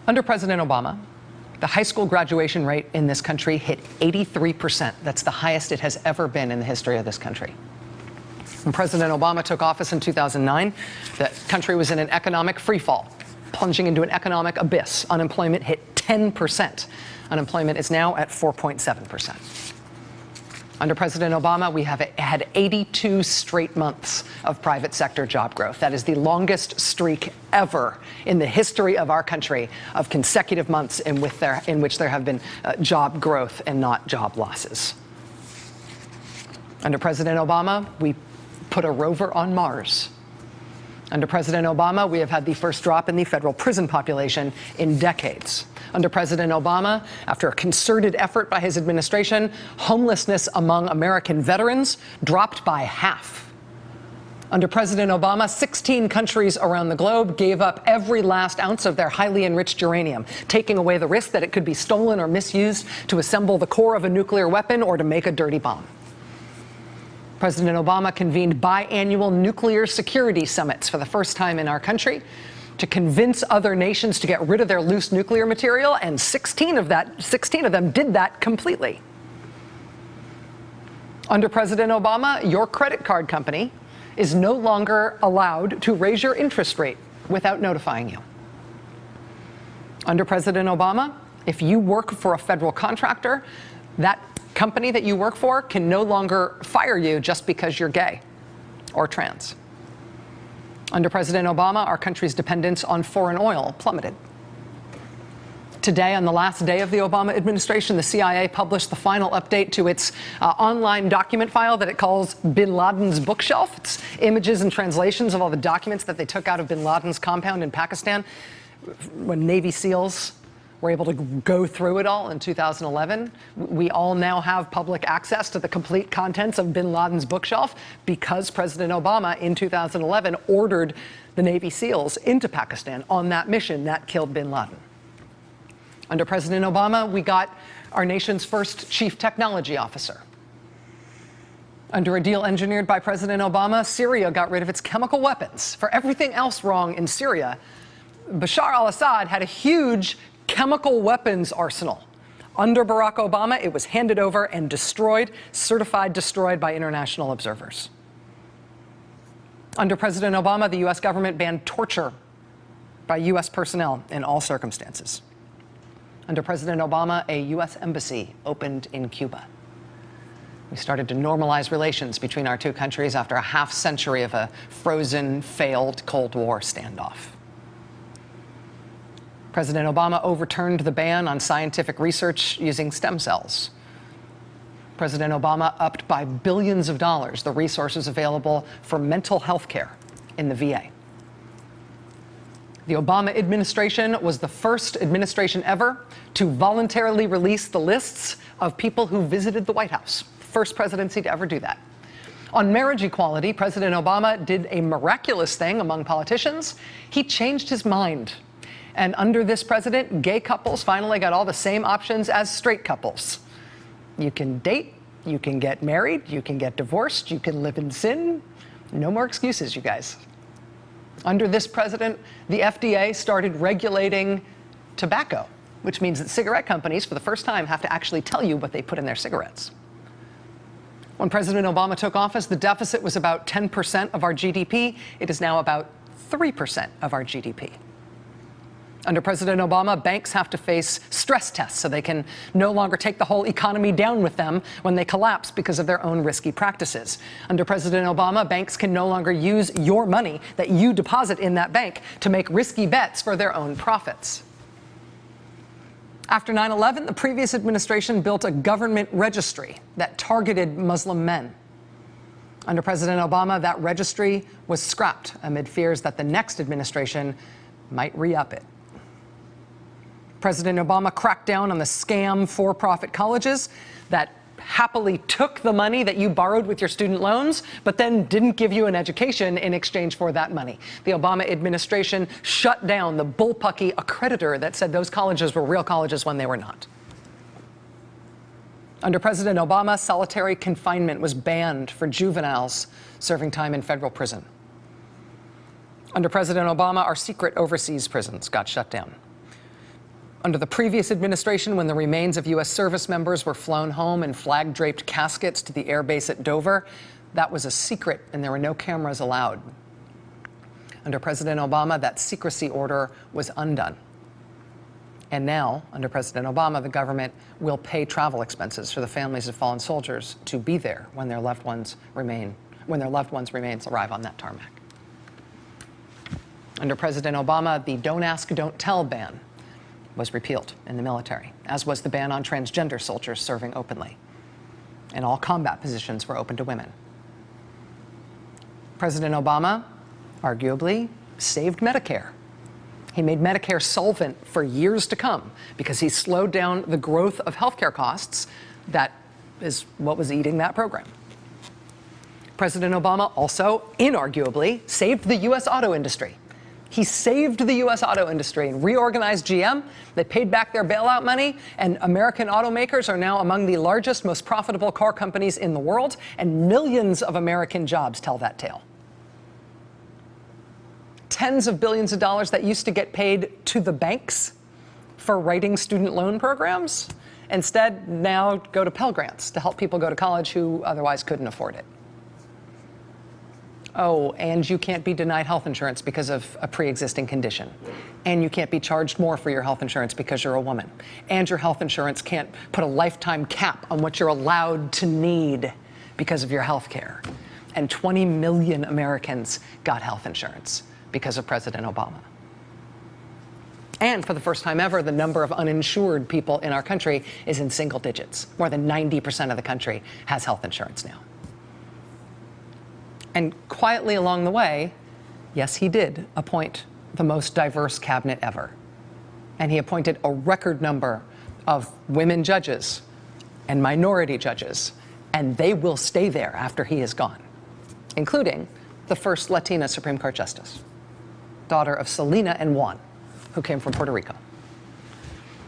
Under President Obama, the high school graduation rate in this country hit 83%. That's the highest it has ever been in the history of this country. When President Obama took office in 2009, the country was in an economic freefall, plunging into an economic abyss. Unemployment hit 10%. Unemployment is now at 4.7%. Under President Obama, we have had 82 straight months of private sector job growth. That is the longest streak ever in the history of our country of consecutive months in which there have been job growth and not job losses. Under President Obama, we put a rover on Mars. Under President Obama, we have had the first drop in the federal prison population in decades. Under President Obama, after a concerted effort by his administration, homelessness among American veterans dropped by half. Under President Obama, 16 countries around the globe gave up every last ounce of their highly enriched uranium, taking away the risk that it could be stolen or misused to assemble the core of a nuclear weapon or to make a dirty bomb. President Obama convened biannual nuclear security summits for the first time in our country to convince other nations to get rid of their loose nuclear material, and 16 of them did that completely. Under President Obama, your credit card company is no longer allowed to raise your interest rate without notifying you. Under President Obama, if you work for a federal contractor, that company that you work for can no longer fire you just because you're gay or trans. Under President Obama, our country's dependence on foreign oil plummeted. Today, on the last day of the Obama administration, the CIA published the final update to its online document file that it calls Bin Laden's bookshelf. It's images and translations of all the documents that they took out of Bin Laden's compound in Pakistan when Navy SEALs were able to go through it all in 2011. We all now have public access to the complete contents of Bin Laden's bookshelf because President Obama in 2011 ordered the Navy SEALs into Pakistan on that mission that killed Bin Laden. Under President Obama, we got our nation's first chief technology officer. Under a deal engineered by President Obama, Syria got rid of its chemical weapons. For everything else wrong in Syria, Bashar al-Assad had a huge chemical weapons arsenal. Under Barack Obama, it was handed over and destroyed, certified destroyed by international observers. Under President Obama, the U.S. government banned torture by U.S. personnel in all circumstances. Under President Obama, a U.S. embassy opened in Cuba. We started to normalize relations between our two countries after a half-century of a frozen, failed Cold War standoff. President Obama overturned the ban on scientific research using stem cells. President Obama upped by billions of dollars the resources available for mental health care in the VA. The Obama administration was the first administration ever to voluntarily release the lists of people who visited the White House. First presidency to ever do that. On marriage equality, President Obama did a miraculous thing among politicians. He changed his mind. And under this president, gay couples finally got all the same options as straight couples. You can date, you can get married, you can get divorced, you can live in sin. No more excuses, you guys. Under this president, the FDA started regulating tobacco, which means that cigarette companies, for the first time, have to actually tell you what they put in their cigarettes. When President Obama took office, the deficit was about 10% of our GDP. It is now about 3% of our GDP. Under President Obama, banks have to face stress tests so they can no longer take the whole economy down with them when they collapse because of their own risky practices. Under President Obama, banks can no longer use your money that you deposit in that bank to make risky bets for their own profits. After 9/11, the previous administration built a government registry that targeted Muslim men. Under President Obama, that registry was scrapped amid fears that the next administration might re-up it. President Obama cracked down on the scam for-profit colleges that happily took the money that you borrowed with your student loans, but then didn't give you an education in exchange for that money. The Obama administration shut down the bullpucky accreditor that said those colleges were real colleges when they were not. Under President Obama, solitary confinement was banned for juveniles serving time in federal prison. Under President Obama, our secret overseas prisons got shut down. Under the previous administration, when the remains of U.S. service members were flown home in flag-draped caskets to the air base at Dover, that was a secret and there were no cameras allowed. Under President Obama, that secrecy order was undone. And now, under President Obama, the government will pay travel expenses for the families of fallen soldiers to be there when their loved ones' remains arrive on that tarmac. Under President Obama, the Don't Ask, Don't Tell ban was repealed in the military, as was the ban on transgender soldiers serving openly. And all combat positions were open to women. President Obama arguably saved Medicare. He made Medicare solvent for years to come because he slowed down the growth of healthcare costs. That is what was eating that program. President Obama also, inarguably, saved the U.S. auto industry. He saved the U.S. auto industry and reorganized GM. They paid back their bailout money, and American automakers are now among the largest, most profitable car companies in the world, and millions of American jobs tell that tale. Tens of billions of dollars that used to get paid to the banks for writing student loan programs, instead now go to Pell Grants to help people go to college who otherwise couldn't afford it. Oh, and you can't be denied health insurance because of a pre-existing condition. And you can't be charged more for your health insurance because you're a woman. And your health insurance can't put a lifetime cap on what you're allowed to need because of your health care. And 20 million Americans got health insurance because of President Obama. And for the first time ever, the number of uninsured people in our country is in single digits. More than 90% of the country has health insurance now. And quietly along the way, yes, he did appoint the most diverse cabinet ever. And he appointed a record number of women judges and minority judges, and they will stay there after he is gone, including the first Latina Supreme Court justice, daughter of Selena and Juan, who came from Puerto Rico.